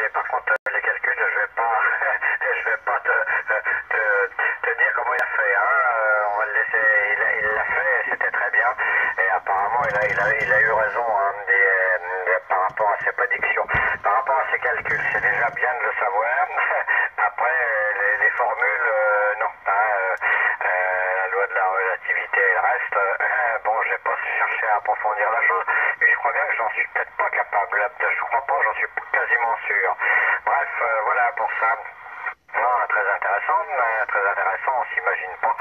mais par contre, les calculs, je vais pas, je vais pas te dire comment il a fait. Hein. On va le laisser. Il l'a fait, c'était très bien. Et apparemment, il a eu raison hein, par rapport à ses prédictions. Par rapport à ses calculs, c'est déjà bien de le savoir. Après, les formules, non. Hein, la loi de la relativité et le reste, bon, j'ai pas cherché à approfondir la chose, mais je crois bien que j'en suis peut-être pas capable. Je crois pas, j'en suis quasiment sûr. Bref, voilà pour ça. Non, très intéressant, on s'imagine pas.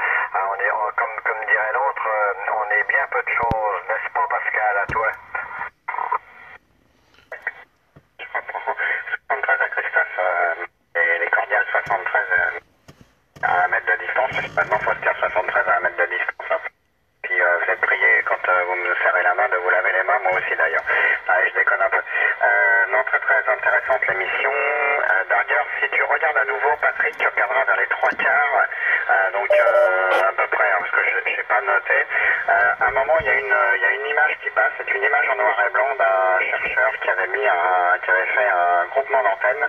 Comme dirait l'autre, on est bien peu de choses, n'est-ce pas Pascal, à toi? Je reprends 73 à Christophe, et les cordiales 73 à 1 mètre de distance. Maintenant, il faut se dire 73 à 1 mètre de distance. Hein. Puis vous êtes prié quand vous me serrez la main de vous laver les mains, moi aussi d'ailleurs. Allez, je déconne un peu. Non, très intéressante l'émission. D'ailleurs, si tu regardes à nouveau, Patrick, tu regarderas vers les 3/4, donc à peu près, hein, parce que je n'ai pas noté. À un moment, il y a une image qui passe, c'est une image en noir et blanc d'un chercheur qui avait fait un groupement d'antennes,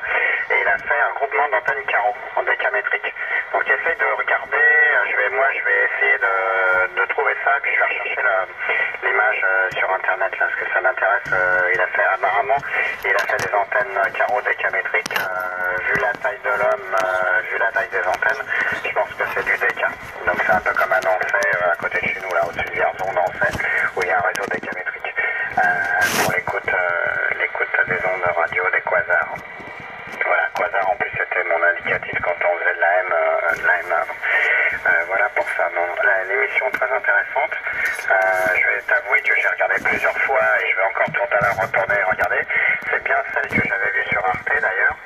et il a fait un groupement d'antennes carreaux en décamétrique. Donc essaye de regarder, je vais essayer de trouver ça, puis je vais rechercher l'image sur internet là, parce que ça m'intéresse. Il a fait apparemment, il a fait des antennes carreaux décamétriques, vu la taille de l'homme, vu la taille des antennes, je pense que c'est du déca. Donc c'est un peu comme un Nanfay à côté de chez nous, là au-dessus de Vierzon, Nanfay, où il y a un réseau décamétrique. Pour l'écoute des ondes radio, des quasars. Voilà, quasar en plus c'était mon indicatif quand on faisait de la M avant. Voilà pour ça. Bon, l'émission très intéressante. Je vais t'avouer que j'ai regardé plusieurs fois et je vais encore tout à l'heure retourner regarder. C'est bien celle que j'avais vue sur Arte d'ailleurs,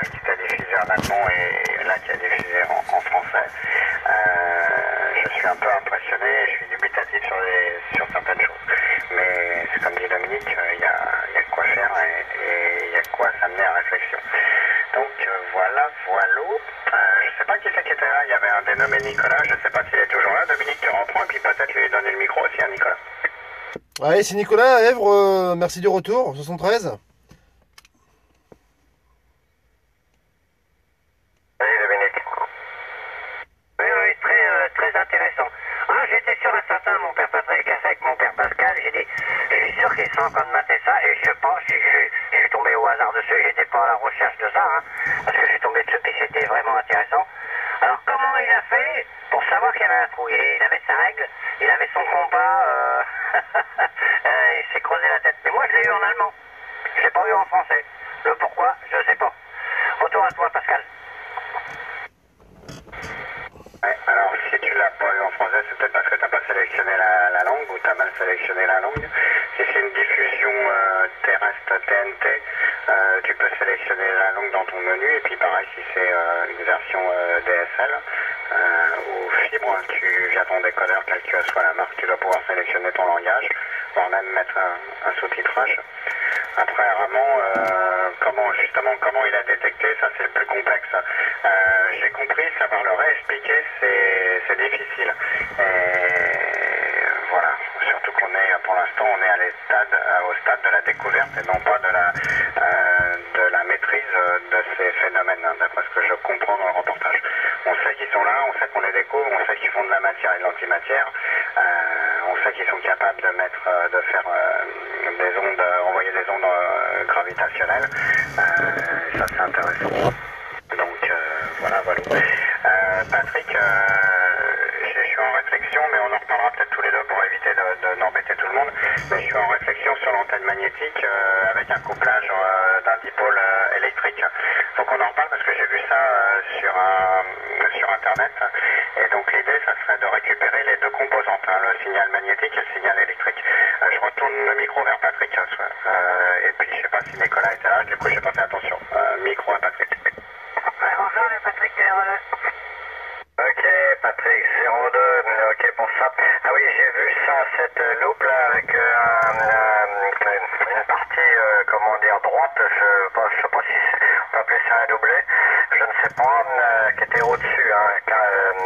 qui était diffusée en allemand et là qui est diffusée en français. Je suis un peu impressionné, je suis dubitatif sur certaines choses. Mais c'est comme dit Dominique, il y a de quoi faire et il y a de quoi s'amener à réflexion. Donc voilà. Je sais pas qui c'est qui était là, il y avait un dénommé Nicolas, je sais pas s'il est toujours là. Dominique, tu reprends et puis peut-être lui donner le micro aussi à Nicolas. Ouais, c'est Nicolas à Èvre, merci du retour, 73. Salut Dominique. Oui, très intéressant. Ah, j'étais sûr et certain, mon père Patrick, avec mon père Pascal, j'ai dit, je suis sûr qu'ils sont en train de mater ça, et je pense, je suis tombé au hasard dessus, j'étais pas à la recherche de ça, hein, parce que je suis tombé dessus, et c'était vraiment intéressant. Alors, comment il a fait pour savoir qu'il y avait un trou? Il avait sa règle, il avait son compas, il s'est creusé la tête. Mais moi, je l'ai eu en allemand, je l'ai pas eu en français. Le pourquoi, je sais pas. Retour à toi, Pascal. Ouais, alors si tu l'as pas eu en français, c'est peut-être parce que tu n'as pas sélectionné la langue ou tu as mal sélectionné la langue. Si c'est une diffusion terrestre TNT, tu peux sélectionner la langue dans ton menu et puis pareil si c'est une version DSL ou fibre, tu via ton décodeur quel que soit la marque, tu dois pouvoir sélectionner ton langage, voire même mettre un sous-titrage. Après vraiment, comment il a détecté, ça c'est le plus complexe. J'ai compris, savoir le réexpliquer, c'est difficile. Et voilà, surtout qu'on est, pour l'instant, on est au stade de la découverte et non pas de la maîtrise de ces phénomènes, hein, d'après ce que je comprends dans le reportage. On sait qu'ils sont là, on sait qu'on les découvre, on sait qu'ils font de la matière et de l'antimatière, on sait qu'ils sont capables de faire des ondes, envoyer des ondes gravitationnelles. Ça c'est intéressant. Donc voilà. Patrick, je suis en réflexion, mais on en reparlera peut-être tous les deux pour éviter d'embêter tout le monde. Mais je suis en réflexion sur l'antenne magnétique avec un couplage d'un dipôle électrique. Faut qu'on en reparle parce que j'ai vu ça sur internet. Et donc l'idée, ça serait de récupérer les deux composantes, hein, le signal magnétique et le signal électrique. Je retourne le micro vers Patrick. Et puis je sais pas si Nicolas était là, du coup j'ai pas fait attention. Micro à Patrick. Bonjour, le Patrick 02. Ok, Patrick 02, ok pour ça. Ah oui, j'ai vu ça, cette loupe là, avec une partie, comment dire, droite, je sais pas si on peut appeler ça un doublé, je ne sais pas, qui était au-dessus, hein,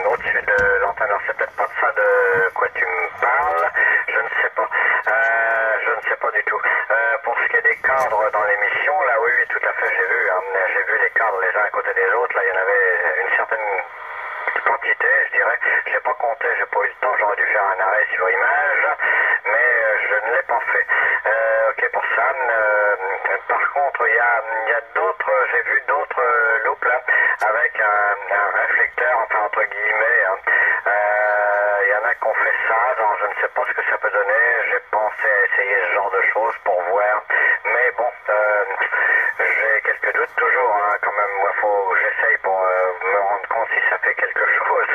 au-dessus de l'antenne. Alors c'est peut-être pas de ça de quoi tu me parles, je ne sais pas. Je ne sais pas du tout. Pour ce qui est des cadres dans l'émission, là oui, tout à fait, j'ai vu. Hein, à côté des autres, là, il y en avait une certaine quantité, je dirais. Je n'ai pas compté, j'ai pas eu le temps, j'aurais dû faire un arrêt sur image, mais je ne l'ai pas fait. Ok pour ça. Par contre, il y a d'autres, j'ai vu d'autres loupes là, avec un réflecteur, enfin entre guillemets. Hein. Il y en a qui ont fait ça, donc je ne sais pas ce que ça peut donner. J'ai pensé à essayer ce genre de choses pour voir, mais bon, j'ai quelques doutes toujours. Hein, quand même, moi, faut que j'essaye pour me rendre compte si ça fait quelque chose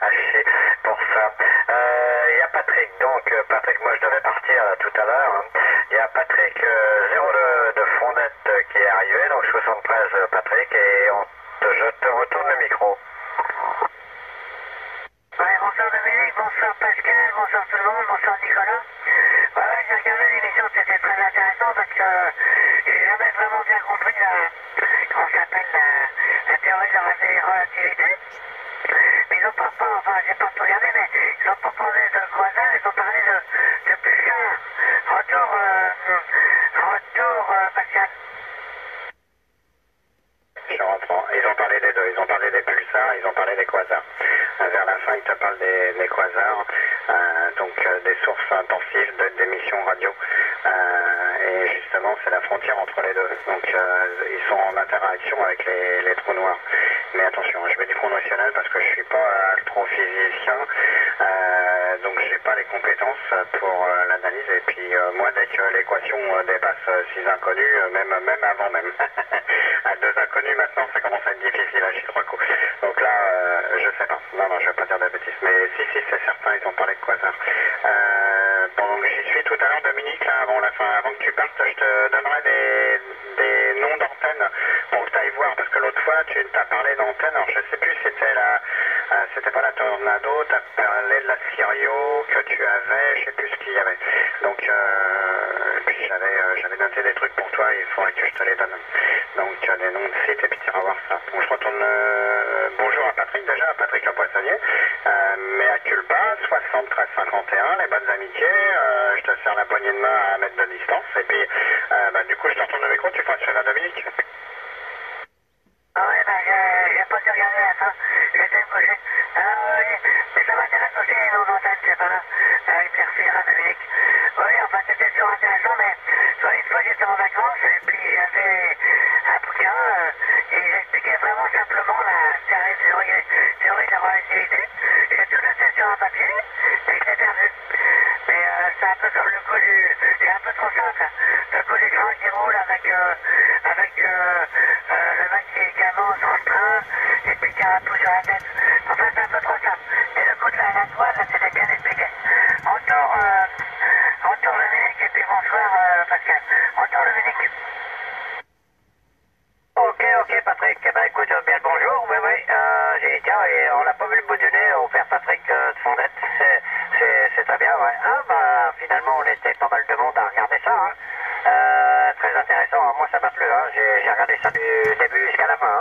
à chier pour ça. Il y a Patrick, donc Patrick, moi je devais partir tout à l'heure. Hein. Il y a Patrick 02 de Fondette qui est arrivé, donc 73 Patrick, et je te retourne le micro. Ouais, bonsoir Dominique, bonsoir Pascal, bonsoir tout le monde, bonsoir Nicolas. Ouais, j'ai regardé l'émission, c'était très intéressant parce que j'ai jamais vraiment bien compris comment ça s'appelle, la théorie de la relativité. Mais ils n'ont pas, enfin j'ai pas tout regardé, mais ils n'ont pas parlé de quasar, ils ont parlé de pulsar. Retour Pascal. Je reprends. Ils ont parlé des deux. Ils ont parlé des pulsars, ils ont parlé des quasars. Vers la fin, ils te parlent des quasars, donc des sources intensives d'émissions radio. Et justement, c'est la frontière entre les deux. Donc, ils sont en interaction avec les trous noirs. Mais attention, je mets du conditionnel parce que je suis pas astrophysicien, donc j'ai pas les compétences pour l'analyse. Et puis, moi, dès que l'équation dépasse 6 inconnus, même avant même, à 2 inconnus, maintenant, ça commence à être difficile à chier 3 coups. Donc là, je sais pas. Non, je vais pas dire de bêtises. Mais si, c'est certain, ils ont parlé de quasar. Pendant que j'y suis tout à l'heure, Dominique, là, avant que tu partes, je te donnerai des noms d'antennes pour que tu ailles voir. Parce que l'autre fois, tu t'as parlé d'antenne. Alors, je sais plus si c'était pas la Tornado, tu as parlé de la Sirio que tu avais, je sais plus ce qu'il y avait. Donc, puis j'avais noté des trucs pour toi, il faudrait que je te les donne. Donc, des noms de sites et puis tu iras voir ça. Donc, je retourne bonjour à Patrick déjà, à Patrick le poissonnier. Mais à Culpa, 73-51, les bonnes amitiés. Je te serre la poignée de main à 1 mètre de distance. Et puis, du coup, je te retourne le micro, tu feras suivre à Dominique. Ah ouais, j'ai pas dû regarder la fin, j'étais couché. Mais ça m'intéresse aussi les noms d'antenne, c'est pas hyper Dominique. Oui, enfin c'était toujours intéressant, mais soit une fois j'étais en vacances et puis j'avais un bouquin et il expliquait vraiment simplement la théorie de la relativité. J'ai tout noté sur un papier et je l'ai perdu. Mais c'est un peu comme le coup c'est un peu trop simple. Le coup du train qui roule avec le mec qui avance dans le train et puis qui a un pouce sur la tête. Enfin, c'est un peu trop simple. Et le coup de la toile, là, c'était bien expliqué. Retour Dominique et puis bonsoir Pascal. Retour Dominique. Ok Patrick, eh ben écoute, bien le bonjour, oui, j'ai dit tiens, et on n'a pas vu le bout du nez au père Patrick de Fondette, c'est très bien, ouais. Ah bah finalement on était pas mal de monde à regarder ça, hein. Très intéressant, hein. Moi ça m'a plu, hein. J'ai regardé ça du début jusqu'à la fin, hein.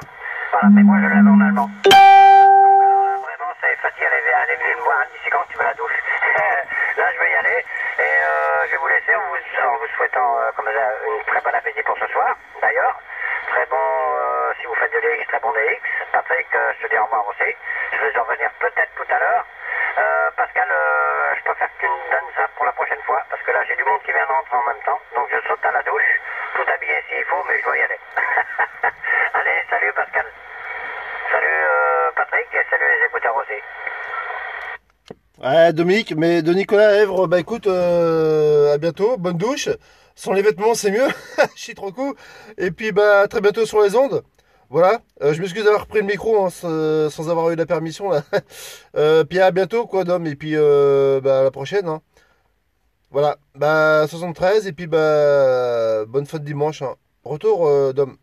Voilà, mais moi je l'avais en allemand. Donc vraiment c'est facile, allez venir me voir d'ici quand tu vas à la douche. Là je vais y aller, et je vais vous laisser en vous souhaitant une très bonne appétit pour ce soir, d'ailleurs. Très bon, si vous faites de l'X, très bon DX. Patrick, je te dis au revoir aussi. Je vais en revenir peut-être tout à l'heure. Pascal, je préfère que tu me donnes ça pour la prochaine fois, parce que là j'ai du monde qui vient d'entrer en même temps, donc je saute à la douche, tout habillé s'il faut, mais je dois y aller. Allez, salut Pascal. Salut Patrick, et salut les écouteurs aussi. Ouais, Dominique, mais de Nicolas à Èvre, bah écoute, à bientôt, bonne douche. Sans les vêtements, c'est mieux. Chie trop coup. Et puis, bah, à très bientôt sur les ondes. Voilà. Je m'excuse d'avoir pris le micro hein, sans avoir eu la permission, là. Puis à bientôt, quoi, Dom. Et puis, bah, à la prochaine. Hein. Voilà. Bah, 73. Et puis, bah, bonne fête dimanche. Hein. Retour, Dom.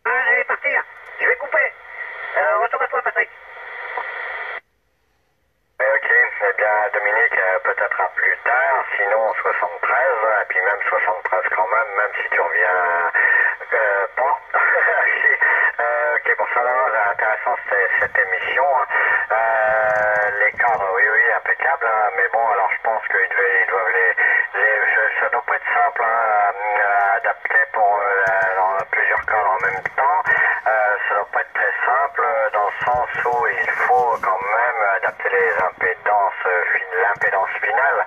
Ah, je vais partir. Je vais couper. Retour à toi, Patrick. Ok, eh bien Dominique, peut-être à plus tard, sinon 73, et puis même 73 quand même si tu reviens pas. Ok, bon ça va, intéressant cette émission. Les cadres, oui, impeccable, hein, mais bon, alors je pense qu'ils doivent ça doit pas être simple simple, hein, adapté pour dans plusieurs cadres en même temps. Ça ne doit pas être très simple dans le sens où il faut quand même adapter l'impédance finale.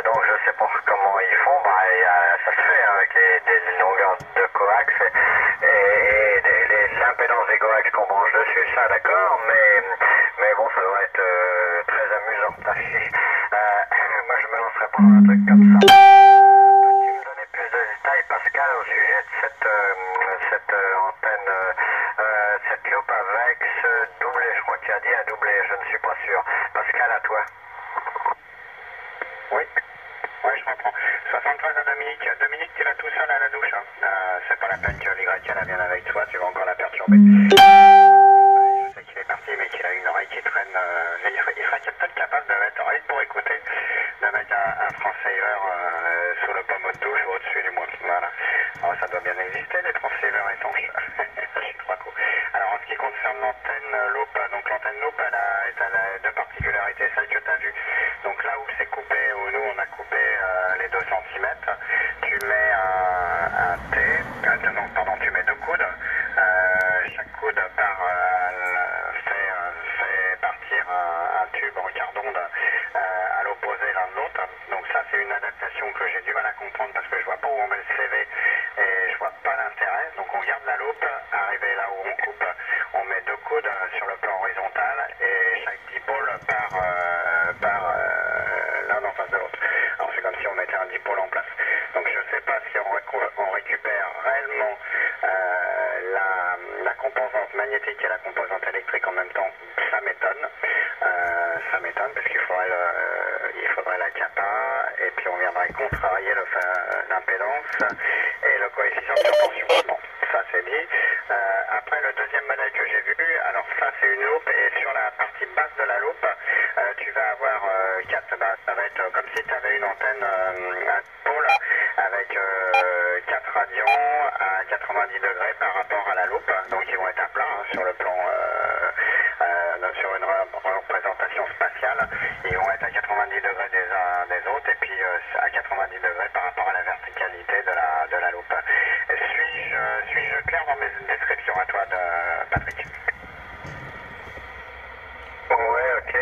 Donc je sais pas comment ils font, ça se fait avec des longueurs de coax et l'impédance des coax qu'on branche dessus, ça d'accord, mais bon, ça doit être très amusant. Moi je me lancerai pas dans un truc comme ça. Peux-tu me donner plus de détails, Pascal, au sujet de cette antenne, cette loupe avec ce doublé? Je crois que tu as dit un doublé, je ne suis pas sûr. Pascal, à toi. Oui, je comprends. 73 à Dominique. Dominique, tu vas tout seul à la douche. Hein. C'est pas la peine que l'YL vienne avec toi, tu vas encore la perturber. Je sais qu'il est parti, mais qu'il a une oreille qui traîne. Il serait peut-être capable de mettre, rien pour écouter, de mettre un transceiver sous le pommeau de douche ou au-dessus du moule. Voilà. Alors, ça doit bien exister, des transceivers étanches. Je suis trois coups. Alors, en ce qui concerne l'antenne loop, donc l'antenne loop, elle a deux particularités, celle que tu as vue. Donc là où c'est coupé, où nous on a coupé les 2 cm, tu mets un T, non, pardon, tu mets 2 coudes. Chaque coude fait partir un tube en quart d'onde à l'opposé l'un de l'autre. Donc ça c'est une adaptation que j'ai du mal à comprendre parce que je vois pas où on met le CV et je vois pas l'intérêt. Donc on garde la loupe, arrivé là où on coupe, on met 2 coudes sur le plan horizontal et chaque dipôle part l'un en face de l'autre. Alors c'est comme si on mettait un dipôle en place. Donc je sais pas si on récupère réellement la composante magnétique et la composante électrique en même temps. Ça m'étonne. Ça m'étonne parce qu'il faudrait la kappa et puis on viendrait contrarier l'impédance et le coefficient de surtension. Bon, ça c'est dit. Après le deuxième modèle que j'ai vu, alors ça c'est une loupe et sur la partie basse de la loupe, tu vas avoir 4, ça va être comme si tu avais une antenne à pôle avec 4 radians à 90 degrés par rapport à la loupe, donc ils vont être à plat hein, sur le plan, sur une représentation spatiale, ils vont être à 90 degrés des uns des autres et puis à 90 degrés par rapport à la verticalité de la loupe. Suis-je clair dans mes descriptions à toi, Patrick? Ouais, ok,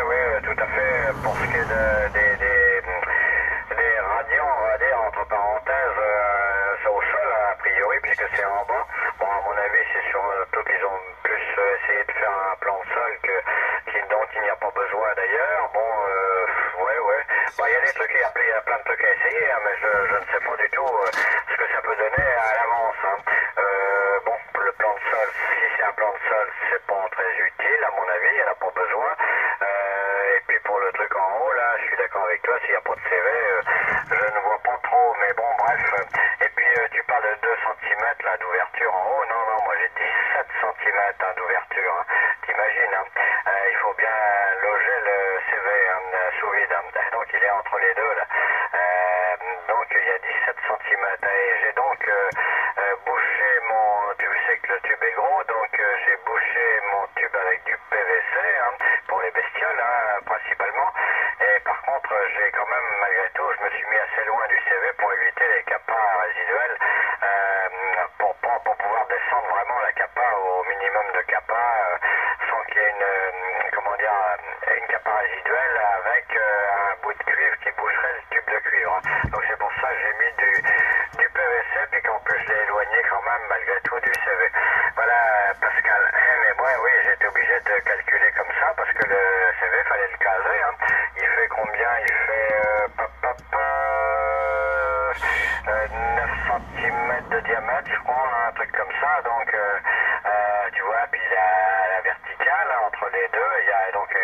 ouais, tout à fait. Pour ce qui est des radians, on va dire, entre parenthèses, c'est au sol, a priori, puisque c'est en bas. Bon, à mon avis, c'est sur tout qu'ils ont plus essayé de faire un plan de sol dont il n'y a pas besoin d'ailleurs. Bon, ouais. Bon, il y a des trucs, il y a plein de trucs à essayer, hein, mais je ne sais pas du tout ce que ça peut donner à l'avance. Hein. Bon, le plan de sol, si c'est un plan de sol, c'est pas très utile, à mon avis, il n'y en a pas besoin. Et puis pour le truc en haut, là, je suis d'accord avec toi, s'il n'y a pas de CV, je ne vois pas trop, mais bon, bref. Et puis tu parles de 2 cm là d'ouverture en haut, non, moi j'ai 17 cm hein, d'ouverture, hein. T'imagines, hein. Il faut bien loger le CV hein, sous vide, hein. Donc il est entre les deux là. Donc il y a 17 cm et j'ai donc bouché tu sais que le tube est gros, donc j'ai bouché mon tube avec du PVC hein, pour les bestioles hein, principalement. Et par contre, j'ai quand même, malgré tout, je me suis mis assez loin du CV pour éviter les kappas résiduels, pour pouvoir descendre vraiment la kappa au minimum de kappa, sans qu'il y ait une kappa résiduelle avec un bout de cuivre qui boucherait le tube de cuivre. Donc c'est pour ça que j'ai mis du PVC, puis qu'en plus je l'ai éloigné quand même malgré tout du CV. Voilà Pascal, mais moi oui j'ai été obligé de calculer comme ça parce que le CV fallait le caser. Hein. Il fait combien? Il fait 9 cm de diamètre je crois, un truc comme ça. Donc tu vois, puis la verticale entre les deux, il y a donc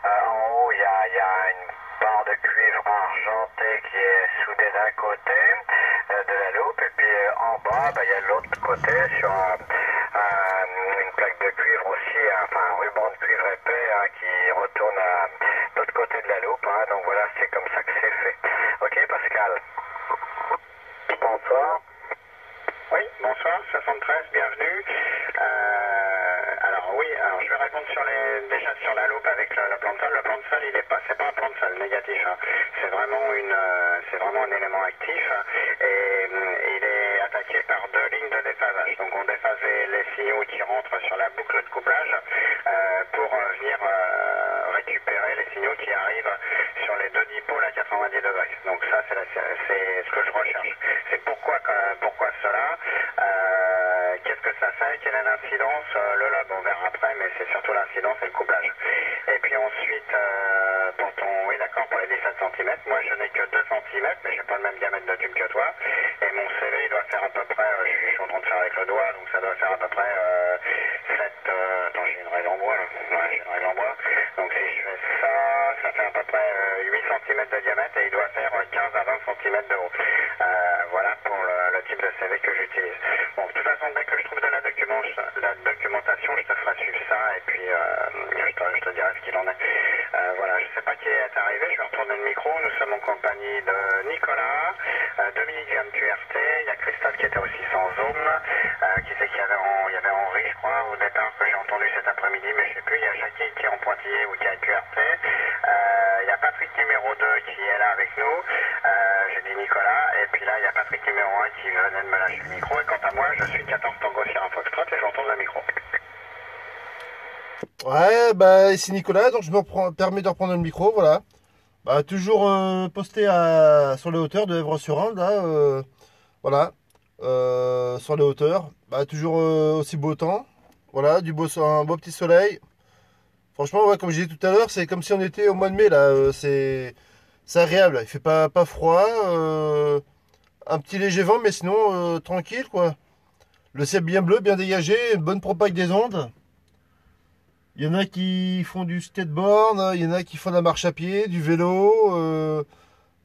en haut il y a une barre de cuivre argenté qui est soudée d'un côté de la loupe et puis en bas il y a l'autre côté sur une plaque de cuivre aussi, enfin un ruban de cuivre épais hein, qui retourne à l'autre côté de la loupe hein, donc voilà, c'est comme ça que c'est fait. Ok Pascal? Bonsoir. Oui, bonsoir, 73, bienvenue. Alors, Alors oui, alors je vais répondre déjà sur la loupe avec le plan de sol. Le plan de sol, c'est pas un plan de sol négatif, hein. C'est vraiment un élément actif, et il est attaqué par deux lignes de déphasage. Donc on déphase les signaux qui rentrent sur la boucle de couplage pour venir récupérer les signaux qui arrivent sur les deux dipôles à 90 degrés. Donc ça, c'est ce que je recherche. C'est pourquoi cela. Qu'est-ce que ça fait? Quelle est l'incidence? Le lobe, on verra après, mais c'est surtout l'incidence et le couplage. Et puis ensuite, oui d'accord, pour les 17 cm, moi je n'ai que 2 cm, mais j'ai pas le même diamètre de tube que toi. Et mon CV, il doit faire à peu près, je suis en train de faire avec le doigt, donc ça doit faire à peu près 7, attends, j'ai une règle en bois là. Ouais, j'ai une règle en bois. Donc si je fais ça, ça fait à peu près 8 cm de diamètre et il doit faire 15 à 20 cm de haut. Voilà pour le type de CV que j'utilise. Bon, de toute façon, dès que je trouve de la documentation, je te ferai suivre ça et puis je te dirai ce qu'il en est. Voilà, je ne sais pas qui est arrivé, je vais retourner le micro. Nous sommes en compagnie de Nicolas, Dominique vient de QRT, il y a Christophe qui était aussi sans Zoom, qui c'est qu'il y avait Henri, je crois, au départ, que j'ai entendu cet après-midi, mais je ne sais plus. Il y a Jackie qui est en pointillé ou qui est à QRT. Il y a Patrick numéro 2 qui est là avec nous. J'ai dit Nicolas, et puis là il y a Patrick numéro 1 qui venait de me lâcher le micro, et quant à moi je suis 14 Tango Sierra Foxtrot et je retourne le micro. Ouais, bah ici Nicolas, donc je permets de reprendre le micro, voilà. Bah toujours posté sur les hauteurs de Èvres-sur-Indre, là, voilà. Sur les hauteurs, bah toujours aussi beau temps, voilà, un beau petit soleil. Franchement, ouais, comme j'ai dit tout à l'heure, c'est comme si on était au mois de mai, là, c'est agréable, il fait pas froid, un petit léger vent, mais sinon tranquille, quoi. Le ciel bien bleu, bien dégagé, une bonne propague des ondes. Il y en a qui font du skateboard, il y en a qui font de la marche à pied, du vélo.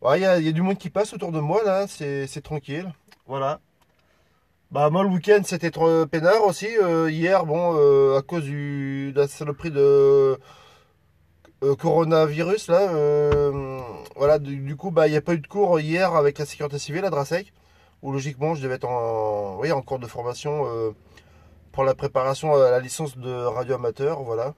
Ouais, il y a du monde qui passe autour de moi, là, c'est tranquille. Voilà. Bah, moi, le week-end, c'était trop peinard aussi. Hier, bon, à cause de la saloperie de coronavirus, là, voilà, du coup, bah, il n'y a pas eu de cours hier avec la sécurité civile à Drasec, où logiquement, je devais être oui, en cours de formation pour la préparation à la licence de radio amateur, voilà.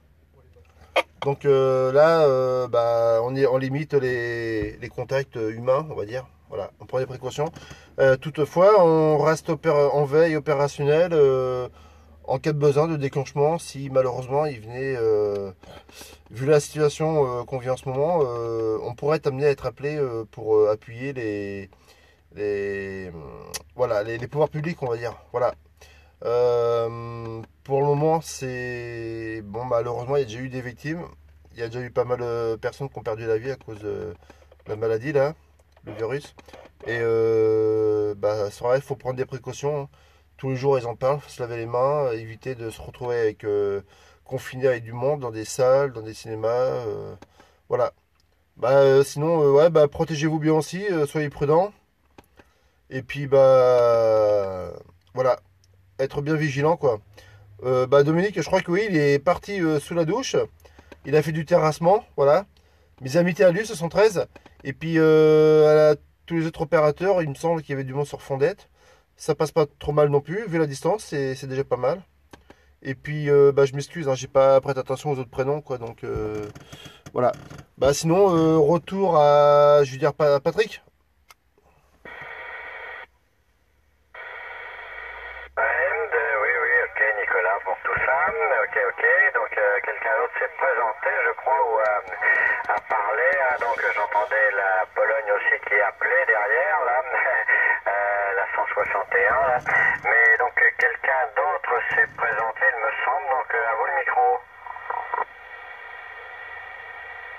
Donc là, bah, on limite les contacts humains, on va dire. Voilà, on prend des précautions. Toutefois, on reste en veille opérationnelle en cas de besoin de déclenchement. Si malheureusement il venait, vu la situation qu'on vit en ce moment, on pourrait être amené à être appelé pour appuyer voilà, les pouvoirs publics, on va dire. Voilà. Pour le moment, c'est bon. Malheureusement, il y a déjà eu des victimes. Il y a déjà eu pas mal de personnes qui ont perdu la vie à cause de la maladie là, le virus. Et bah, c'est vrai, il faut prendre des précautions, hein. Tous les jours, ils en parlent. Faut se laver les mains, éviter de se retrouver avec confiné avec du monde dans des salles, dans des cinémas. Voilà. Bah, sinon, ouais, bah, protégez-vous bien aussi. Soyez prudents. Et puis, bah, voilà, être bien vigilant, quoi. Bah Dominique, je crois que oui, il est parti sous la douche. Il a fait du terrassement, voilà. Mes amitiés à lui, 73. Et puis tous les autres opérateurs, il me semble qu'il y avait du monde sur Fondette. Ça passe pas trop mal non plus, vu la distance, c'est déjà pas mal. Et puis bah, je m'excuse, hein, j'ai pas prêté attention aux autres prénoms, quoi. Donc voilà. Bah sinon, retour à, je veux dire, Patrick. Nicolas pour tout ça. Ok. Donc quelqu'un d'autre s'est présenté, je crois, ou a parlé. Donc j'entendais la Pologne aussi qui appelait derrière, là, la 161. Là. Mais donc quelqu'un d'autre s'est présenté, il me semble. Donc à vous le micro.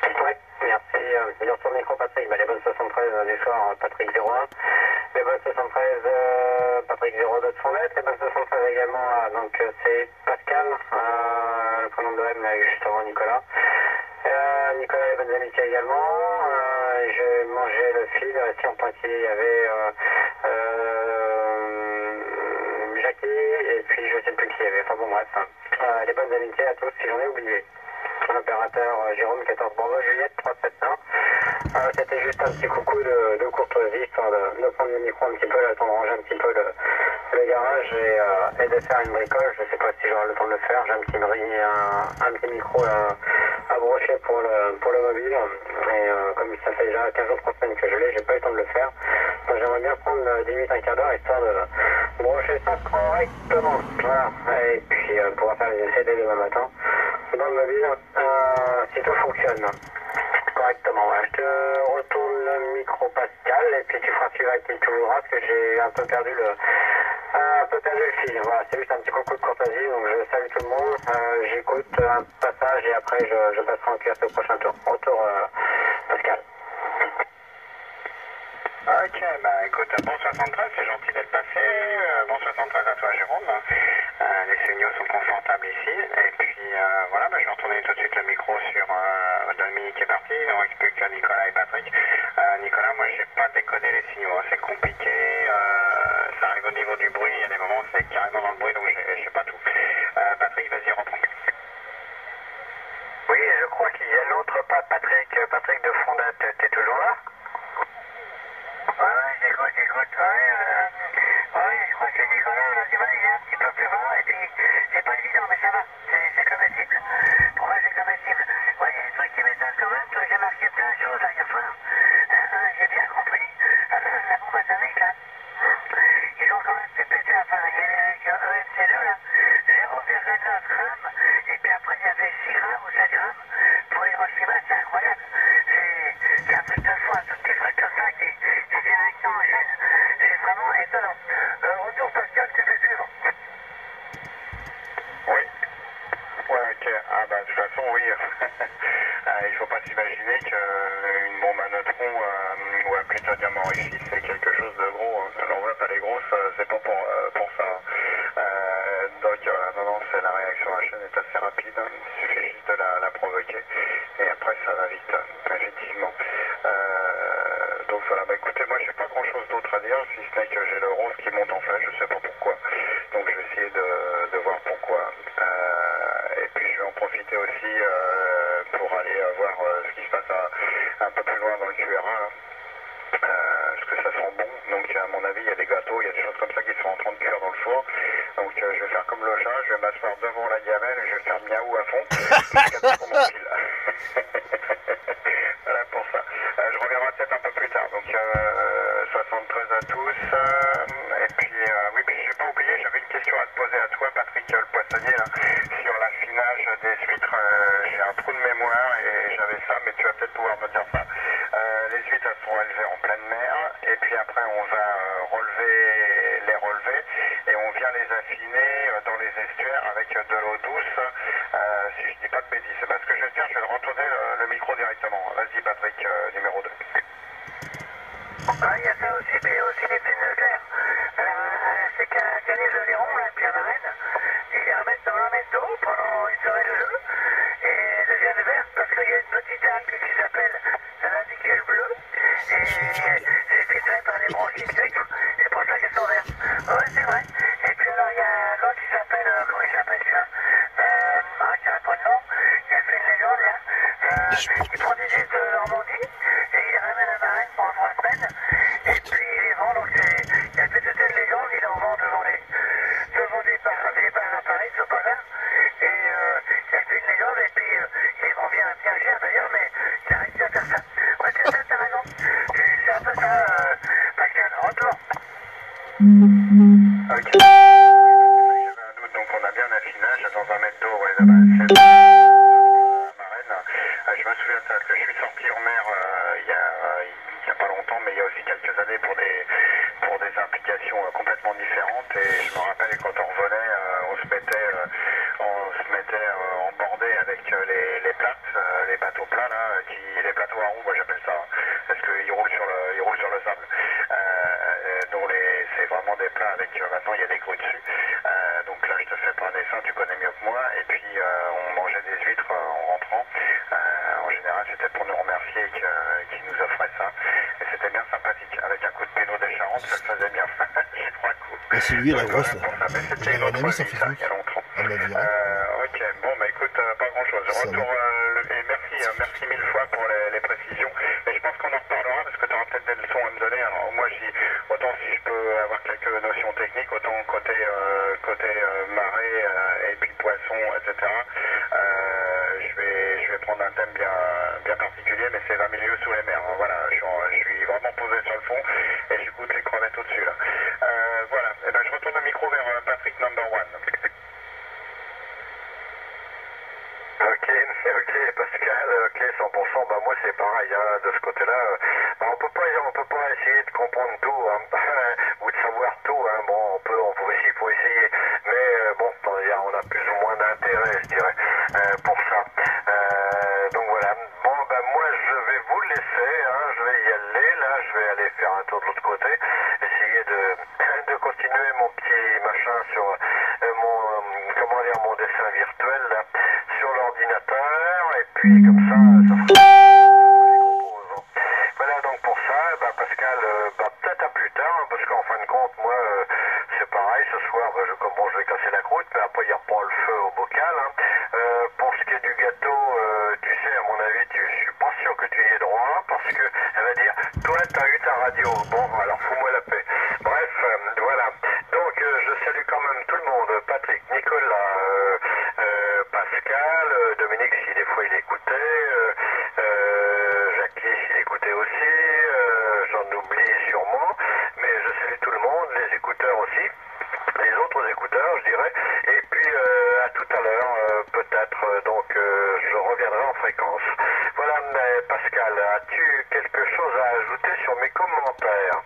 Oui, merci. Bien sur le micro, Patrick. Les bonnes 73 du soir, Patrick 01. Les bonnes 73, Patrick 02 de Fondette. Les bonnes 73 également, donc c'est Pascal, le prénom de M, juste avant Nicolas. Nicolas, les bonnes amitiés également. J'ai mangé le fil. Ici en Poitiers, il y avait Jackie, et puis je ne sais plus qui il y avait. Enfin bon, bref. Les bonnes amitiés à tous, si j'en ai oublié. L'opérateur Jérôme 14 Bravo Juliette 371. C'était juste un petit coucou de courtoisie, histoire de prendre le micro un petit peu, le temps de ranger un petit peu le garage et de faire une bricole. Je sais pas si j'aurai le temps de le faire. J'ai un petit micro à brocher pour le mobile. Et comme ça fait déjà 15 jours, 3 semaines que je l'ai, j'ai pas eu le temps de le faire. Donc j'aimerais bien prendre 10 minutes, un quart d'heure, histoire de brocher ça correctement. Voilà. Et puis pouvoir faire les essais dès demain matin dans le mobile, si tout fonctionne correctement. Voilà. Je te retourne le micro Pascal et puis tu feras suivre avec qui tu voudras, parce que j'ai un peu perdu le fil. Voilà, c'est juste un petit coucou de courtoisie, donc je salue tout le monde. J'écoute un passage et après je passerai en QRT au prochain tour. Retour Pascal. Ok, bah écoute, bon 73, c'est gentil d'être passé. Bon 73 à toi, Jérôme. Les signaux sont confortables ici. Et puis voilà, bah, je vais retourner tout de suite le micro sur Dominique qui est parti. On explique à Nicolas et Patrick. Nicolas, moi j'ai pas décodé les signaux, hein. C'est compliqué. Ça arrive au niveau du bruit. Il y a des moments où c'est carrément dans le bruit, donc je sais pas tout. Patrick, vas-y, reprends. Oui, je crois qu'il y a l'autre Patrick de Fondat, t'es toujours là? Ouais, j'écoute, je crois que Nicolas, là, tu vois, il est un petit peu plus bas, et puis, c'est pas évident, mais ça va, c'est comestible. Pour moi, c'est comestible. Ouais, il y a des trucs qui m'étonnent quand même, parce que j'ai marqué plein de choses, là, hier soir. J'ai bien compris, la bombe atomique, là, ils ont quand même fait péter, enfin, il y a EMC2, là, 0,9 grammes, et puis après, il y avait 6 grammes ou 7 grammes pour Hiroshima, c'est incroyable. C'est un truc de fou, un tout petit truc comme ça qui directement en chaîne. C'est vraiment étonnant. Retour Pascal, tu fais suivre. Oui. Ouais, ok. Ah bah de toute façon, oui. Il faut pas s'imaginer qu'une bombe à neutrons ou un plutonium enrichi, c'est quelque chose de gros. Hein. L'enveloppe, elle est grosse, c'est pas pour ça. Donc, non, c'est la réaction à chaîne est assez rapide. Il suffit juste de la provoquer. Et après, ça va vite, effectivement. Donc voilà, bah écoutez, moi j'ai pas grand chose d'autre à dire, si ce n'est que j'ai le rose qui monte en flèche, je sais pas pourquoi. Donc je vais essayer de voir pourquoi. Et puis je vais en profiter aussi pour aller voir ce qui se passe un peu plus loin dans le QRA. Là. Parce que ça sent bon, donc à mon avis il y a des gâteaux, il y a des choses comme ça qui sont en train de cuire dans le four. Donc je vais faire comme le chat, je vais m'asseoir devant la gamelle et je vais faire miaou à fond jusqu'à ce qu'on m'enfile. Voilà pour ça. Je reviendrai peut-être un peu plus tard. Donc 73 à tous. Et puis oui, puis j'ai pas oublié, j'avais une question à te poser à toi, Patrick le poissonnier, là, sur l'affinage des huîtres. J'ai un trou de mémoire et j'avais ça, mais tu vas peut-être pouvoir me dire ça. Les huîtres elles sont élevées en pleine mer et puis après on va les relever et on vient les affiner dans les estuaires avec de l'eau douce, si je dis pas de bêtises. Parce que je vais faire, je vais retourner le micro directement. Vas-y Patrick, numéro 2. Il y a ça aussi, mais il y a aussi les films de clair. C'est qu'un les ailerons, là, puis la marraine, ils les remettent dans un mètre d'eau pendant une soirée de jeu, et elles deviennent vertes parce qu'il y a une petite algue qui s'appelle l'indicule bleu, et c'est filtré par les branchies d'huîtres, c'est pour ça qu'elles sont vertes. Ouais, c'est vrai. Et puis alors, il y a l'autre qui s'appelle, comment il s'appelle ça? Je dirais pas le nom, il a fait une légende, là. Il prend des huîtres de Normandie, et il les ramène à Marraine pendant 3 semaines, et puis il les vend, donc il y a toute une légende, il en vend devant des bars à Paris, ce pas-là, et il a fait une légende, et puis il les vend bien cher d'ailleurs, mais il a réussi à faire ça. Ouais, c'est ça, t'as raison. C'est un peu ça, Pascal, retour. Ok. J'avais un doute, donc on a bien un affinage dans un mètre d'eau, ouais, là-bas, c'est marraine. Je me souviens de ça, parce que je suis sorti en mer il y a pas longtemps, mais il y a aussi quelques années pour des implications complètement différentes. Et je me rappelle quand on revenait, on se mettait en bordée avec les plates, les bateaux plats là, les plateaux à roues, moi j'appelle ça, parce qu'ils roulent sur le sable. Donc c'est vraiment des plats avec maintenant il y a des grues dessus. Donc là je te fais pas un dessin, tu connais mieux que moi. Et puis on mangeait des huîtres en rentrant. En général c'était pour nous remercier qu'ils nous offraient ça. Et c'était bien sympathique. Avec un coup de péno des Charentes, ça se faisait bien. J'ai 3 coups. Et c'est lui la grosse là. C'était une autre vie, ça, il y a longtemps. Ok, bon bah écoute, pas grand chose. Retour et merci mille fois pour les précisions. Mais je pense qu'on quelques notions techniques, autant côté marée et puis poisson, etc. Je vais prendre un thème bien particulier, mais c'est 20 milieux sous les mers. Hein. Voilà, je suis vraiment posé sur le fond et j'écoute les crevettes au-dessus là. Voilà, et ben je retourne le micro vers Patrick number one. Ok, Pascal, ok, 100%, bah moi c'est pareil, hein, de ce côté-là, bah, on peut pas essayer de comprendre tout, hein, ou de savoir tout, hein, bon, on peut essayer pour essayer, mais bon, on a plus ou moins d'intérêt, je dirais, pour ça. Donc voilà, bon, bah moi je vais vous laisser, hein, je vais y aller, là, je vais aller faire un tour de l'autre côté, essayer de continuer mon petit machin sur mon dessin virtuel, là, sur l'ordinateur, et puis comme ça fera les composants. Voilà donc pour ça, bah Pascal, peut-être à plus tard, hein, parce qu'en fin de compte, moi, c'est pareil, ce soir, je vais casser la croûte, mais après il reprend le feu au bocal. Hein. Pour ce qui est du gâteau, tu sais, à mon avis, je suis pas sûr que tu y aies droit, parce que elle va dire, toi, t'as eu ta radio, bon, alors fous-moi la paix. Bref, voilà. Donc, je salue quand même tout le monde, Patrick, Nicolas, Pascal, Dominique si des fois il écoutait, Jackie s'il écoutait aussi, j'en oublie sûrement, mais je salue tout le monde, les écouteurs aussi, les autres écouteurs je dirais, et puis à tout à l'heure peut-être, donc je reviendrai en fréquence. Voilà, mais Pascal, as-tu quelque chose à ajouter sur mes commentaires?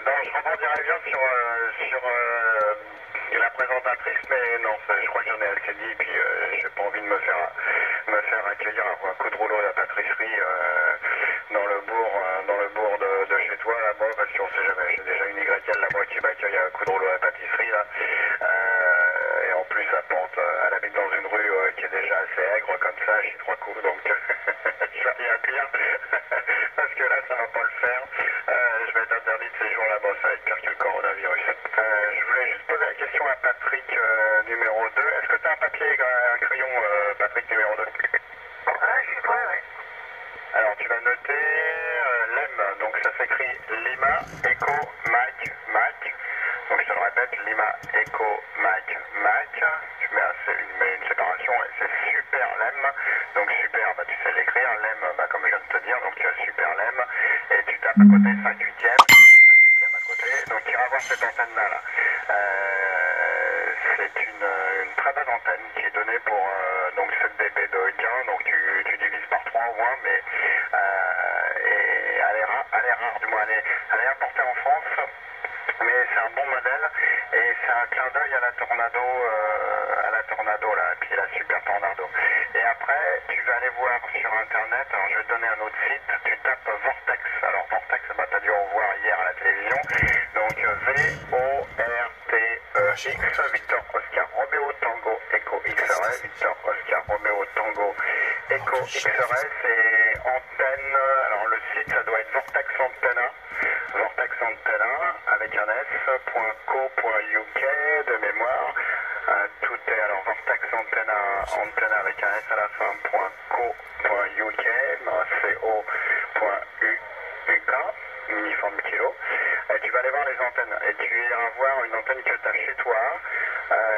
Non, je rebondirai bien sur la présentatrice, mais non, je crois que j'en ai assez dit, puis j'ai pas envie de me faire accueillir un coup de rouleau à la pâtisserie dans le bourg de chez toi, là-bas, parce qu'on sait jamais, j'ai déjà une YL là-bas qui m'accueille un coup de rouleau à la pâtisserie, là, et en plus, elle habite dans une rue qui est déjà assez aigre, comme ça, chez trois coups, donc je vais rien dire, parce que là, ça va pas le faire. Je vais être interdit de séjour là-bas, ça va être pire que le coronavirus. Je voulais juste poser la question à Patrick numéro 2. Est-ce que tu as un papier et un crayon, Patrick numéro 2? Je suis prêt, oui. Alors tu vas noter LEM, donc ça s'écrit Lima Echo Mike Mike. Donc je te le répète, Lima Echo Mike Mike. Tu mets une séparation et c'est super LEM. Donc super, bah, tu sais l'écrire, LEM, bah, comme je viens de te dire, donc tu as super LEM. Et tu tapes à côté 5/8e. 5/8e à côté. Donc tu iras voir cette antenne-là. Là. C'est une très bonne antenne qui est donnée pour donc 7 dB de gain. Donc tu divises par 3 au moins, mais et elle est rare, du moins elle est importée en France. Mais c'est un bon modèle et c'est un clin d'œil à la Tornado là, et puis la Super Tornado. Et après, tu vas aller voir sur internet, alors je vais te donner un autre site, tu tapes Vortex. Alors Vortex, bah, tu as dû en voir hier à la télévision. Donc VORTEX, Victor Oscar Romeo Tango Echo XRL, Victor Oscar Romeo Tango Echo XRL, c'est antenne, alors le site ça doit être Vortex Antenna. Vortex Antenna avec un s.co.uk de mémoire. Tout est alors Vortex Antenna avec un s à la fin .co.uk, co.uk, uniforme kilo. Et tu vas aller voir les antennes et tu iras voir une antenne que tu as chez toi.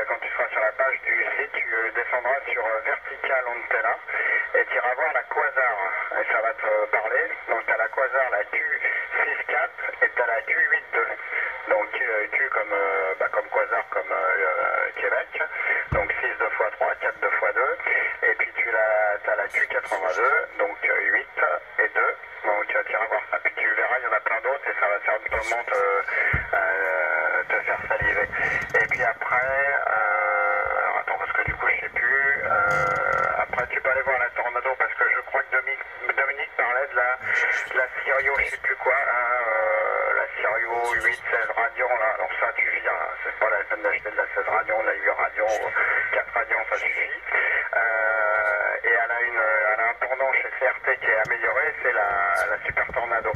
Quand tu seras sur la page du site, tu descendras sur Vertical Antenna et tu iras voir la Quasar et ça va te parler. Donc tu as la Quasar, la Q64 et tu as la Q82. Donc Q comme Quasar, comme Québec. Donc 6 2x3, 4 2x2. Et puis tu as la Q82, donc 8 et 2. Donc tu iras voir ça. Puis tu verras, il y en a plein d'autres et ça va certainement te faire saliver. Et puis après, alors attends parce que du coup je sais plus. Après tu peux aller voir la Tornado parce que je crois que Dominique parlait de la Sirio, je sais plus quoi, la Sirio 8-16 radion là. Alors ça tu viens, hein. C'est pas la peine d'acheter de la 16 radion, de la 8 radion, 4 radions ça suffit. Et elle a un tournant chez CRT qui est amélioré, c'est la Super Tornado.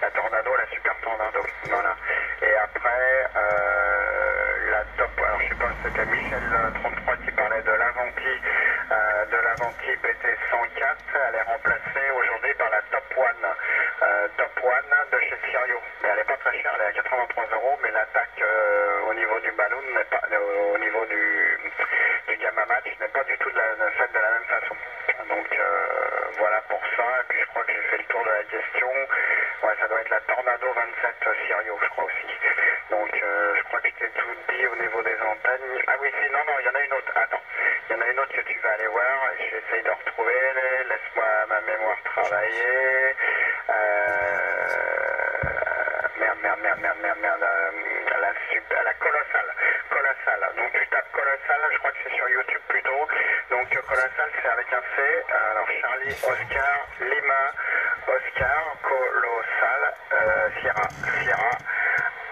La Tornado, la Super Tornado. Voilà. Et après, la top, alors je sais pas, c'était Michel33 qui parlait de l'Avanti BT104. Elle est remplacée aujourd'hui par la Top One. Top One de chez Sirio. Mais elle est pas très chère, elle est à 83 euros, mais l'attaque au niveau du ballon n'est pas, au niveau du Gamma Match n'est pas du tout faite de la même façon. Donc voilà pour ça, et puis je crois que j'ai fait le tour de la question. Ouais, ça doit être la Tornado 27 Sirio, je crois aussi. Donc je crois que je t'ai tout dit au niveau des antennes. Ah oui, si, non, il y en a une autre. Attends, il y en a une autre que tu vas aller voir, et j'essaye de retrouver. Laisse-moi ma mémoire travailler. Merde. La Colossale. Donc tu tapes Colossale, je crois que c'est sur YouTube plutôt. Donc Colossale, c'est avec un C. Alors Charlie, Oscar, Lima, Oscar, Colossale, Sierra,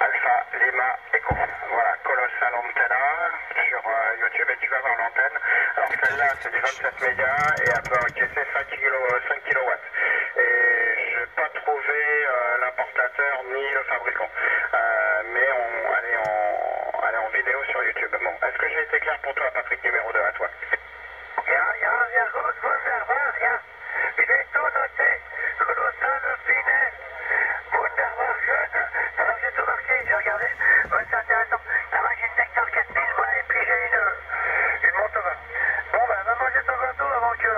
Alpha, Lima, Echo. Voilà, Colossal Antenna sur YouTube, et tu vas voir l'antenne. Alors celle-là, c'est du 27 mégas et elle peut encaisser 5 kW. Et je n'ai pas trouvé l'importateur ni le fabricant. Mais elle est en vidéo sur YouTube. Bon, est-ce que j'ai été clair pour toi, Patrick, numéro 2, à toi? Ja, goed, wunderbar, ja. J'ai tout noté. Colossal, finet. Wunderbar, schön. Alors j'ai tout marqué, j'ai regardé. Ouais, c'est intéressant. Alors j'ai une Nectar 4000, moi, et puis j'ai une Montova. Bon, bah, va manger ton gâteau avant que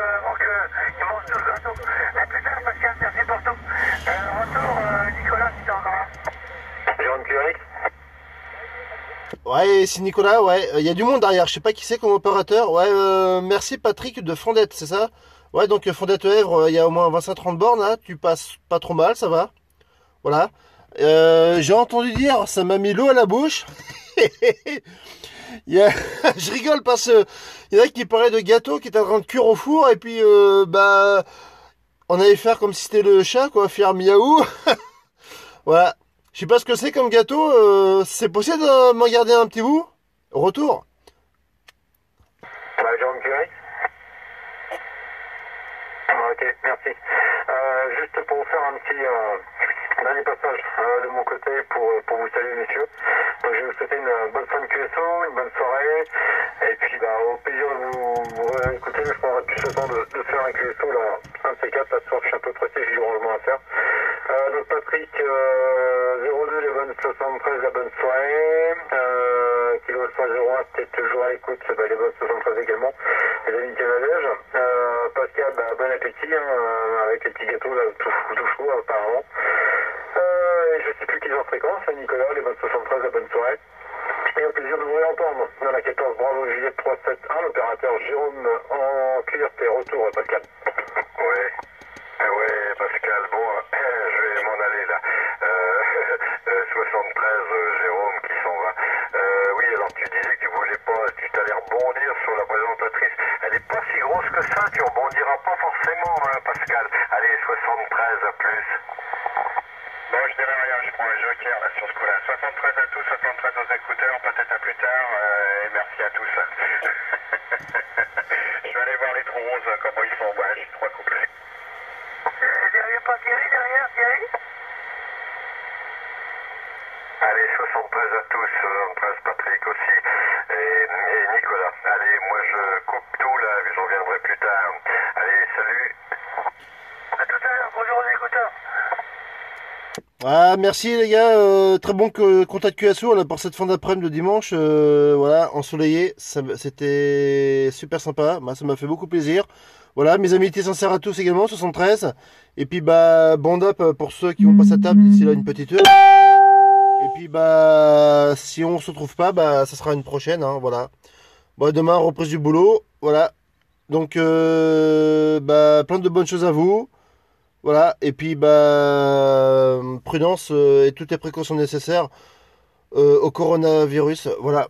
il mange tout le gâteau. À plus tard, Pascal, merci pour tout. Retour, Nicolas, si t'es encore là. Jérôme Curie. Ouais, c'est Nicolas, ouais. Il y a du monde derrière, je sais pas qui c'est comme opérateur. Ouais, merci Patrick de Fondette, c'est ça? Ouais, donc Fondette Èvre, il y a au moins 25-30 bornes, là. Tu passes pas trop mal, ça va. Voilà. J'ai entendu dire, ça m'a mis l'eau à la bouche. Je rigole parce que il y en a qui parlaient de gâteau qui était en train de cuire au four, et puis on allait faire comme si c'était le chat, quoi, faire miaou. Voilà. Je sais pas ce que c'est comme gâteau, c'est possible de m'en garder un petit bout? Retour. Jérôme Curie. Ok, merci. Juste pour vous faire un petit dernier passage de mon côté pour vous saluer, messieurs. Donc, je vais vous souhaiter une bonne fin de QSO, une bonne soirée, et puis au plaisir de vous écouter. Je prendrai plus le temps de faire un QSO, là, un de ces quatre, parce que je suis un peu pressé, j'ai du rangement à faire. Donc Patrick, 02, les bonnes 73, la bonne soirée. Kilo 101, c'était toujours à l'écoute, les bonnes 73 également. Les amis canadaises. Pascal, bon appétit, avec les petits gâteaux, là, tout chaud, apparemment. Et je sais plus qui est en fréquence, Nicolas, les bonnes 73, la bonne soirée. Et au plaisir de vous réentendre dans la 14 Bravo Juliette 371, l'opérateur Jérôme en QRT. Retour, Pascal. Ouais, Pascal, bon, je vais m'en aller là. 73, Jérôme qui s'en va. Oui, alors tu disais que tu voulais pas, tu t'allais rebondir sur la présentatrice. Elle est pas si grosse que ça, tu rebondiras pas forcément, hein, Pascal. Allez, 73 à plus. Bon, je dirais rien, je prends un joker là sur ce coup-là. 73 à tous, 73 aux écouteurs, peut-être à plus tard, et merci à tous. Je vais aller voir les trous roses, comment ils sont, ouais, j'ai 3 couples. Derrière, pas Thierry, derrière, Thierry. Allez, 73 à tous, 73 Patrick aussi, et Nicolas. Allez, moi je coupe tout là, je reviendrai plus tard. Allez, salut. À tout à l'heure, bonjour aux écouteurs. Ah, merci les gars, très bon contact QSO là, pour cette fin d'après-midi de dimanche, voilà, ensoleillé, c'était super sympa, ça m'a fait beaucoup plaisir. Voilà, mes amitiés sincères à tous également, 73. Et puis bond up pour ceux qui vont passer à table d'ici là une petite heure. Et puis si on se retrouve pas, ça sera une prochaine, hein, voilà. Bon, demain reprise du boulot, voilà. Donc plein de bonnes choses à vous. Voilà, et puis prudence et toutes les précautions nécessaires au coronavirus. Voilà.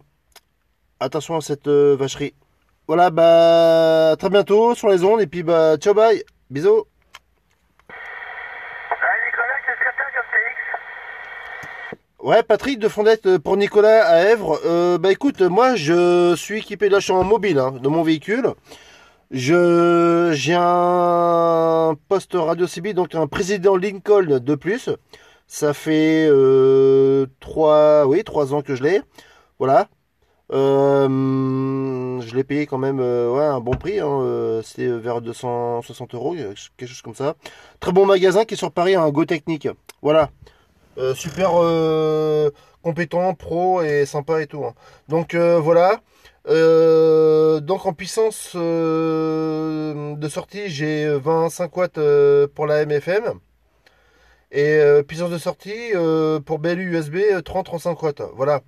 Attention à cette vacherie. Voilà, à très bientôt sur les ondes, et puis ciao, bye, bisous. Nicolas, qu'est-ce que t'as comme TX? Ouais, Patrick de Fondette pour Nicolas à Èvre. Écoute, moi je suis équipé, là je suis en mobile, hein, de mon véhicule. J'ai un poste radio CB, donc un président Lincoln de plus. Ça fait 3 ans que je l'ai. Voilà. Je l'ai payé quand même ouais, un bon prix, hein, c'était vers 260 euros, quelque chose comme ça. Très bon magasin qui est sur Paris, un Go Technique. Voilà. Super compétent, pro et sympa et tout, hein. Donc voilà. Donc en puissance de sortie, j'ai 25 watts pour la MFM. Et puissance de sortie pour BLU USB 30-35 watts. Voilà.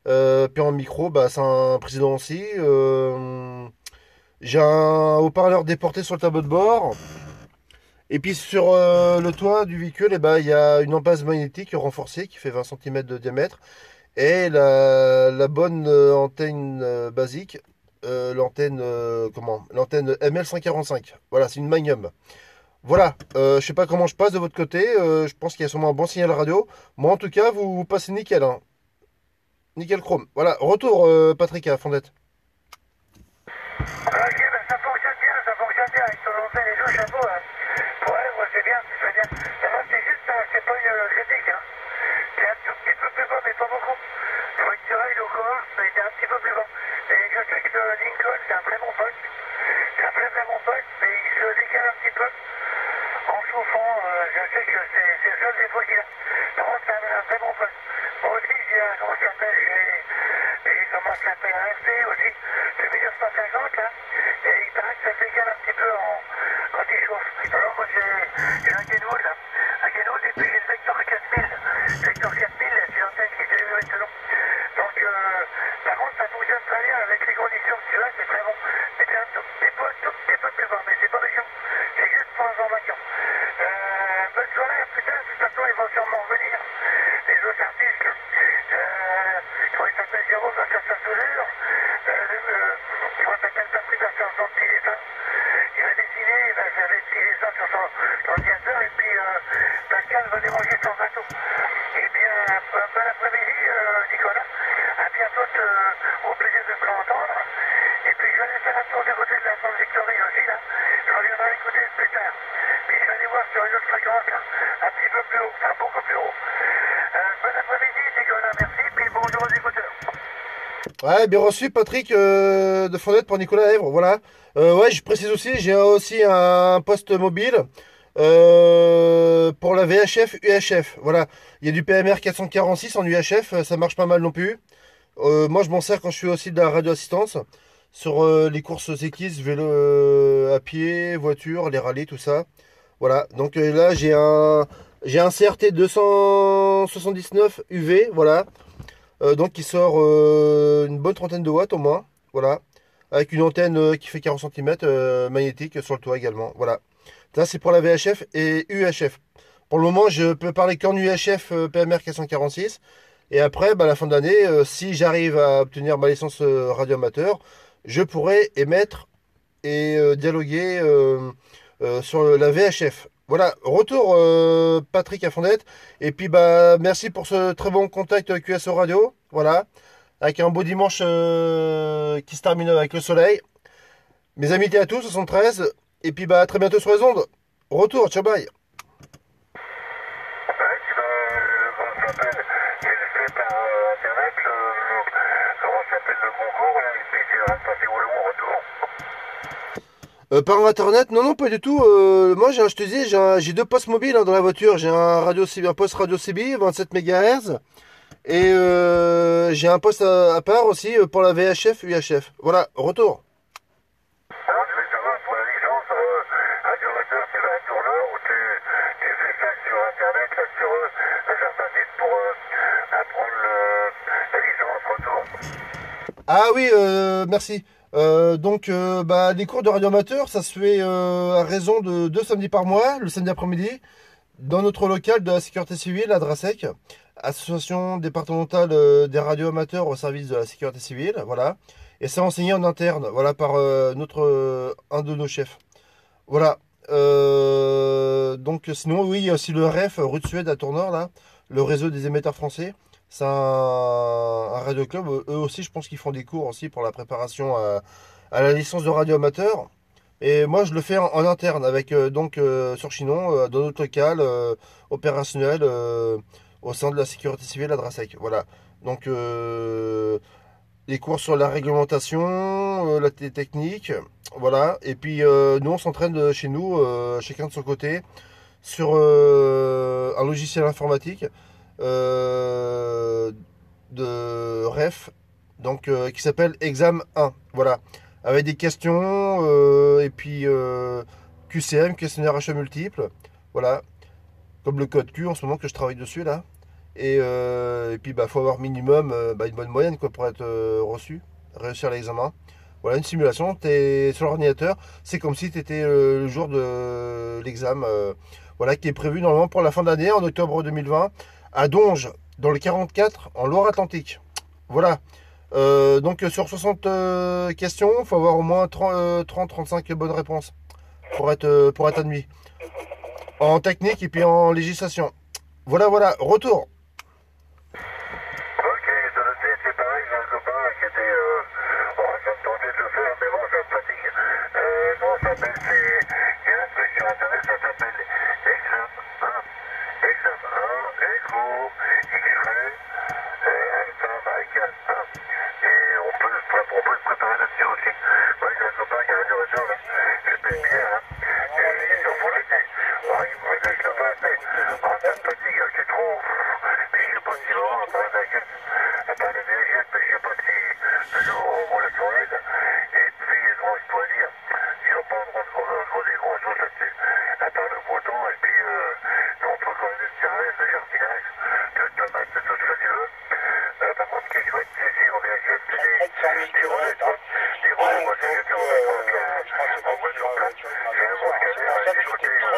Puis en micro, bah, c'est un président aussi. J'ai un haut-parleur déporté sur le tableau de bord. Et puis sur le toit du véhicule, eh ben, il y a une empase magnétique renforcée qui fait 20 cm de diamètre. Et la bonne antenne basique, l'antenne l'antenne ML145. Voilà, c'est une Magnum. Voilà, je sais pas comment je passe de votre côté, je pense qu'il y a sûrement un bon signal radio. Moi en tout cas, vous passez nickel, hein. Nickel chrome. Voilà, retour Patrick à Fondette. Ok, ben ça fonctionne bien avec ton antenne et tout, chapeau. Hein. Ouais, moi c'est bien, c'est bien. Moi c'est juste, c'est pas une critique. Hein. C'est un tout petit peu plus bas, mais pas beaucoup. Faudrait que tu règles au corps, mais c'est un petit peu plus bas. Et je sais que Lincoln, c'est un très bon poste. C'est un très très bon poste, mais il se décale un petit peu. En chauffant, je sais que c'est le seul défaut qu'il a. Par contre, c'est un très bon poste. Moi aussi, j'ai un, comment ça s'appelle, j'ai comment ça s'appelle, un RC aussi, de 1950 là, et il paraît que ça se décale un petit peu quand il chauffe. Alors moi j'ai un Kenwood là, un Kenwood et puis j'ai le Vector 4000. Le Vector 4000, c'est l'antenne qui est délivrée selon. Donc par contre ça fonctionne très bien avec les conditions que tu as, c'est très bon. Mais c'est un tout petit peu plus bas, mais c'est pas méchant. C'est juste pour information. Bonne soirée, putain, de toute façon ils vont sûrement revenir. Les autres artistes, là. Comment il s'appelle, Jérôme va faire sa soudure. Comment il s'appelle, Patrick va faire son petit dessin. Il va dessiner, il va faire des petits dessins sur son ordinateur et puis Pascal va déranger son bateau. Eh bien, bon après-midi, Nicolas. À bientôt, au plaisir de te entendre. Et puis je vais aller faire un tour du côté de la Grande Victorie aussi, là. Je reviendrai écouter plus tard. Puis je vais aller voir sur une autre fréquence, là. Un petit peu plus haut, enfin beaucoup plus haut. Bon après-midi, Nicolas, merci. Puis bonjour aux écouteurs. Ouais, bien reçu Patrick de Fondette pour Nicolas Èvre, voilà. Ouais, je précise aussi, j'ai aussi un poste mobile pour la VHF UHF. Voilà, il y a du PMR 446 en UHF, ça marche pas mal non plus. Moi, je m'en sers quand je suis aussi de la radio assistance sur les courses cyclistes, vélo à pied, voiture, les rallyes, tout ça. Voilà, donc là j'ai un CRT 279 UV, voilà. Donc qui sort une bonne trentaine de watts au moins, voilà, avec une antenne qui fait 40 cm magnétique sur le toit également, voilà. Là c'est pour la VHF et UHF. Pour le moment je peux parler qu'en UHF PMR 446 et après bah, à la fin de l'année, si j'arrive à obtenir ma licence radio amateur, je pourrai émettre et dialoguer sur la VHF. Voilà, retour Patrick à Fondette. Et puis bah merci pour ce très bon contact QSO Radio. Voilà, avec un beau dimanche qui se termine avec le soleil. Mes amitiés à tous, 73. Et puis bah à très bientôt sur les ondes. Retour, ciao bye. Comment ça s'appelle, j'ai fait par internet comment ça s'appelle le concours là, et puis tu vas passer au long retour. Par internet, non, non, pas du tout. Moi, je te dis, j'ai deux postes mobiles hein, dans la voiture. J'ai un poste radio CB, 27 MHz. Et j'ai un poste à part aussi pour la VHF, UHF. Voilà, retour. Alors je vais savoir pour la licence, radioamateur, tu vas à tourneur ou tu fais ça sur internet, là, sur un certain site pour apprendre la licence retour. Ah oui, merci. Donc, bah, les cours de radio amateur, ça se fait à raison de 2 samedis par mois, le samedi après-midi, dans notre local de la sécurité civile à Drasec, association départementale des radios amateurs au service de la sécurité civile, voilà. Et c'est enseigné en interne, voilà, par un de nos chefs. Voilà. Donc, sinon, oui, il y a aussi le REF, rue de Suède à Tourneur, là, le réseau des émetteurs français. C'est un radio club. Eux aussi, je pense qu'ils font des cours aussi pour la préparation à la licence de radio amateur. Et moi, je le fais en interne avec sur Chinon, dans notre local opérationnel au sein de la sécurité civile à Drasec. Voilà. Donc, les cours sur la réglementation, la technique, voilà. Et puis nous on s'entraîne chez nous, chacun de son côté, sur un logiciel informatique de REF, donc qui s'appelle Exam 1, voilà, avec des questions et puis QCM, questionnaire achat multiple, voilà, comme le code Q en ce moment que je travaille dessus là. Et puis bah faut avoir minimum une bonne moyenne quoi pour être reçu, réussir l'examen. Voilà une simulation, tu es sur l'ordinateur, c'est comme si tu étais le jour de l'examen, voilà, qui est prévu normalement pour la fin d'année, en octobre 2020, à Donge, dans le 44, en Loire-Atlantique. Voilà. Donc sur 60 questions, il faut avoir au moins 30-35 bonnes réponses pour être admis. En technique et puis en législation. Voilà, voilà, retour. Ok, de noter, c'est pareil, j'ai un copain qui était. Ça me tentait de le faire, mais bon, ça me fatigue. Comment ça s'appelle? Il y a un truc sur internet, ça s'appelle Exam 1. Exam 1, Echo, X-Ray, Alpha, Michael 1. Et on peut se préparer là-dessus aussi. Moi, j'ai un copain qui a du réseau, là. Je paye bien, hein. Et il est sur Volonté. Ouais, il me regarde le passe, mais. Ça me fatigue, c'est trop. Mais je sais pas si vraiment, à part la VHS, mais je sais pas si le jour on la soirée. Et puis, comment je pourrais dire, ils n'ont pas le droit de creuser grand chose là-dessus. À part le breton, et puis, nous, on peut creuser de service, de jardinage, de tomates, de tout ce que tu veux. Par contre, ce qui est chouette, c'est si on VHS, c'est des relais, quoi. Des relais, moi, c'est que on en voiture plate. J'ai le monde galère, j'ai écouté une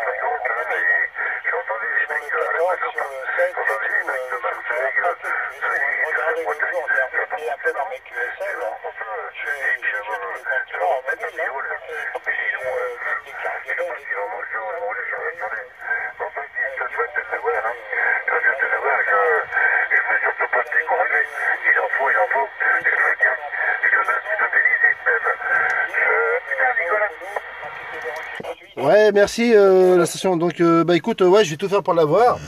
fréquente, là, et j'entendais des mecs à la voiture plate. J'entendais des mecs de Marseille, de Nice, de la Bretagne. Ça va monter dans mes QSL. Et puis là-bas, ça va remettre un vidéo, là. Mais sinon, je sais pas si vraiment je vais rouler sur la journée. Mais enfin, si je te souhaite de savoir, hein. Je veux te savoir, je veux surtout pas te décourager. Il en faut. Je veux bien. Je te donne, je te félicite même. Putain, Nicolas. Ouais, merci la station. Donc, bah écoute, ouais, je vais tout faire pour l'avoir.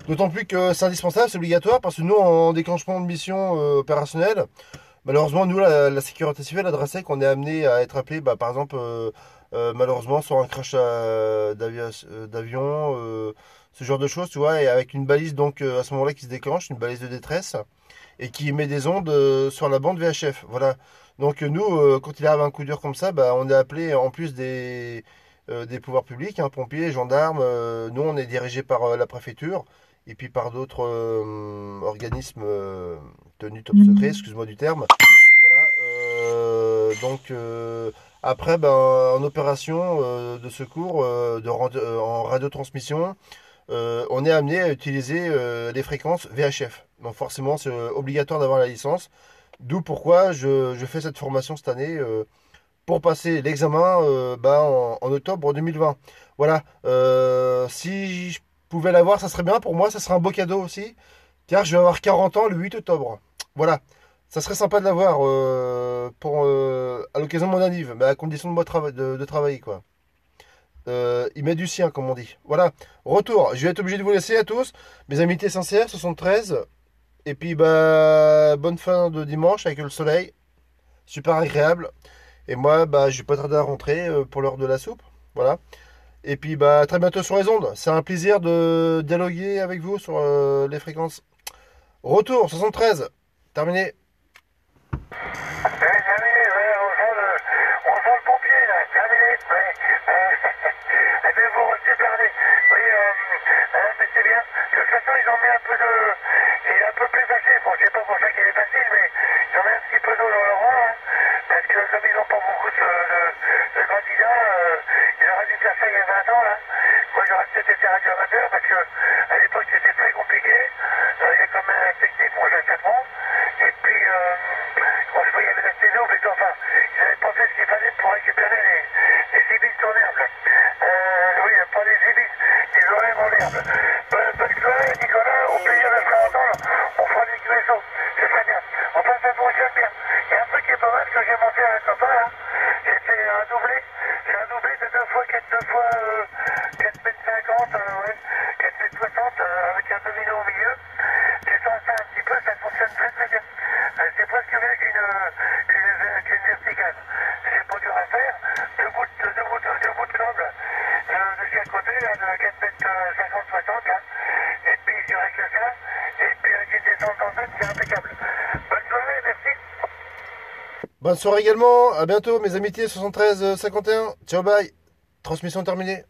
D'autant plus que c'est indispensable, c'est obligatoire, parce que nous, en déclenchement de mission opérationnelle, malheureusement, nous, la sécurité civile, la DRASEC, on est amené à être appelé, bah, par exemple, malheureusement, sur un crash d'avion, ce genre de choses, tu vois, et avec une balise, donc, à ce moment-là, qui se déclenche, une balise de détresse, et qui émet des ondes sur la bande VHF. Voilà. Donc, nous, quand il arrive un coup dur comme ça, bah, on est appelé, en plus des pouvoirs publics, hein, pompiers, gendarmes, nous, on est dirigé par la préfecture et puis par d'autres organismes tenus top secret, excuse-moi du terme. Voilà. Donc après, ben, en opération de secours, en radiotransmission, on est amené à utiliser les fréquences VHF. Donc forcément, c'est obligatoire d'avoir la licence. D'où pourquoi je fais cette formation cette année pour passer l'examen en octobre 2020. Voilà. Si je pouvais l'avoir, ça serait bien pour moi, ça serait un beau cadeau aussi, car je vais avoir 40 ans le 8 octobre. Voilà. Ça serait sympa de l'avoir à l'occasion de mon anniv, mais à condition de moi de travailler, quoi. Il met du sien, comme on dit. Voilà. Retour. Je vais être obligé de vous laisser à tous. Mes amitiés sincères, 73. Et puis, bah, bonne fin de dimanche avec le soleil. Super agréable. Et moi, bah, je vais pas tarder à rentrer pour l'heure de la soupe. Voilà. Et puis, bah, à très bientôt sur les ondes. C'est un plaisir de dialoguer avec vous sur les fréquences. Retour, 73. Terminé. Terminé, ouais, on sent le pompier, là, terminé, ouais. Eh bien, vous restez perdus. Oui, mais c'est bien. De toute façon, ils ont mis un peu de. Il est un peu plus facile. Bon, c'est pas pour ça qu'il est facile, mais ils ont mis un petit peu d'eau dans le rang, hein, parce que comme ils n'ont pas beaucoup de candidats, ils auraient dû faire ça il y a 20 ans, là. Moi, j'aurais peut-être été radio-amateur, parce que à l'époque, c'était très compliqué. Il y a quand même un technique, moi, j'ai 4 ans. Et puis, franchement, il y avait la saison, mais enfin, ils n'avaient pas fait ce qu'il fallait pour récupérer les ibis en herbe. Oui, pas les ibis, les oreilles en herbe. Bonne soirée, Nicolas, au plaisir de se entendre. On fera des cuissons, c'est très bien. Enfin, ça fonctionne bien. Il y a un truc qui est pas mal que j'ai monté à un copain, là. J'ai fait un doublé. C'est un doublé de 2 fois 4 mètres 50, ouais, 4 mètres 60, avec un domino au milieu. J'ai fait ça un petit peu, ça fonctionne très très bien. 60 là. Et puis je règle ça. Et puis avec une descente en fait, c'est impeccable. Bonne soirée, merci. Bonne soirée également, à bientôt mes amitiés 73 51. Ciao bye. Transmission terminée.